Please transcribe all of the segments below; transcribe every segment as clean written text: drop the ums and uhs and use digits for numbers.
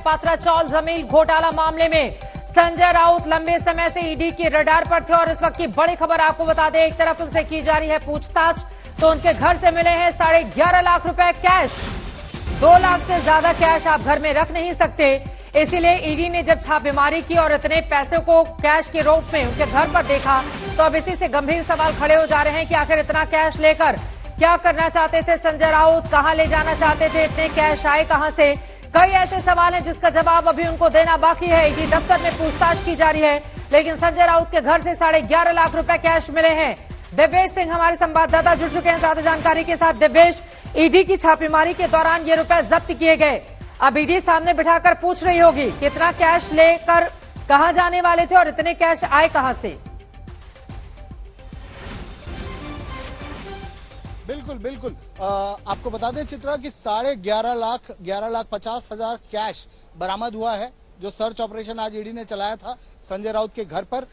पात्राचौल जमीन घोटाला मामले में संजय राउत लंबे समय से ईडी की रडार पर थे और इस वक्त की बड़ी खबर आपको बता दें, एक तरफ उनसे की जा रही है पूछताछ तो उनके घर से मिले हैं 11.5 लाख रुपए कैश। 2 लाख से ज्यादा कैश आप घर में रख नहीं सकते, इसीलिए ईडी ने जब छापेमारी की और इतने पैसे को कैश के रूप में उनके घर पर देखा तो अब इसी से गंभीर सवाल खड़े हो जा रहे हैं कि आखिर इतना कैश लेकर क्या करना चाहते थे संजय राउत, कहां ले जाना चाहते थे, इतने कैश आए कहां से। कई ऐसे सवाल हैं जिसका जवाब अभी उनको देना बाकी है। ईडी दफ्तर में पूछताछ की जा रही है, लेकिन संजय राउत के घर से 11.5 लाख रुपए कैश मिले हैं। दिव्येश सिंह हमारे संवाददाता जुड़ चुके हैं ज्यादा जानकारी के साथ। दिव्येश, ईडी की छापेमारी के दौरान ये रुपए जब्त किए गए, अब ईडी सामने बिठाकर पूछ रही होगी कितना कैश लेकर कहां जाने वाले थे और इतने कैश आए कहां से। बिल्कुल बिल्कुल आपको बता दें चित्रा कि 11.5 लाख 50,000 कैश बरामद हुआ है, जो सर्च ऑपरेशन आज ईडी ने चलाया था संजय राउत के घर पर।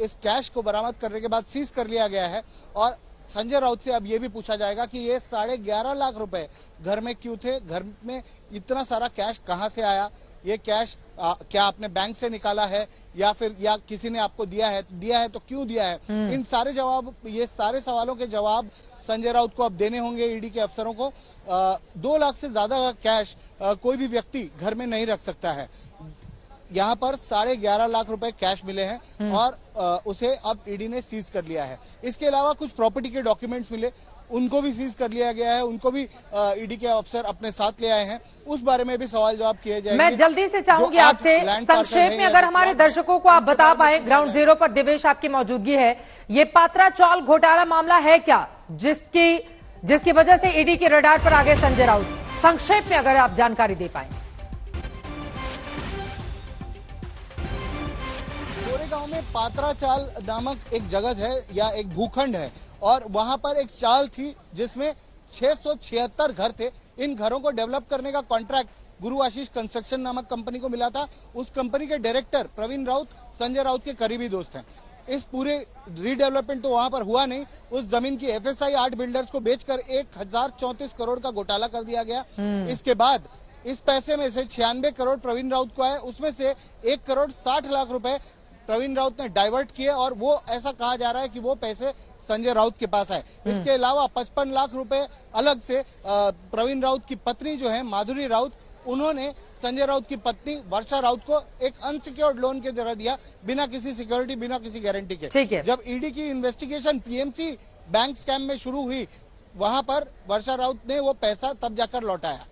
इस कैश को बरामद करने के बाद सीज कर लिया गया है और संजय राउत से अब ये भी पूछा जाएगा कि ये 11.5 लाख रुपए घर में क्यों थे, घर में इतना सारा कैश कहां से आया, ये कैश क्या आपने बैंक से निकाला है या फिर किसी ने आपको दिया है तो क्यों दिया है। इन सारे जवाब, ये सारे सवालों के जवाब संजय राउत को अब देने होंगे ईडी के अफसरों को। 2 लाख से ज्यादा का कैश कोई भी व्यक्ति घर में नहीं रख सकता है। यहाँ पर 11.5 लाख रुपए कैश मिले हैं और उसे अब ईडी ने सीज कर लिया है। इसके अलावा कुछ प्रॉपर्टी के डॉक्यूमेंट्स मिले, उनको भी सीज कर लिया गया है, उनको भी ईडी के अफसर अपने साथ ले आए हैं, उस बारे में भी सवाल जवाब किए जाएंगे। मैं जल्दी से चाहूंगी आपसे संक्षेप में अगर हमारे दर्शकों को आप बता पाए, ग्राउंड जीरो पर दिव्येश आपकी मौजूदगी है, ये पात्राचौल घोटाला मामला है क्या जिसकी वजह से ईडी के रडार पर आ गए संजय राउत, संक्षेप में अगर आप जानकारी दे पाए। गांव में पात्राचाल नामक एक जगह है या एक भूखंड है और वहां पर एक चाल थी जिसमें 676 घर थे। इन घरों को डेवलप करने का कॉन्ट्रैक्ट गुरु आशीष कंस्ट्रक्शन नामक कंपनी को मिला था। उस कंपनी के डायरेक्टर प्रवीण राउत संजय राउत के करीबी दोस्त हैं। इस पूरे रीडेवलपमेंट तो वहां पर हुआ नहीं, उस जमीन की FSI 8 बिल्डर्स को बेचकर 1034 करोड़ का घोटाला कर दिया गया। इसके बाद इस पैसे में से 96 करोड़ प्रवीण राउत को आए, उसमें से 1 करोड़ 60 लाख रुपए प्रवीण राउत ने डाइवर्ट किए और वो ऐसा कहा जा रहा है कि वो पैसे संजय राउत के पास आए। इसके अलावा 55 लाख रुपए अलग से प्रवीण राउत की पत्नी जो है माधुरी राउत, उन्होंने संजय राउत की पत्नी वर्षा राउत को एक अनसिक्योर्ड लोन के जरिए दिया, बिना किसी सिक्योरिटी, बिना किसी गारंटी के। जब ईडी की इन्वेस्टिगेशन PMC बैंक स्कैम में शुरू हुई, वहां पर वर्षा राउत ने वो पैसा तब जाकर लौटाया।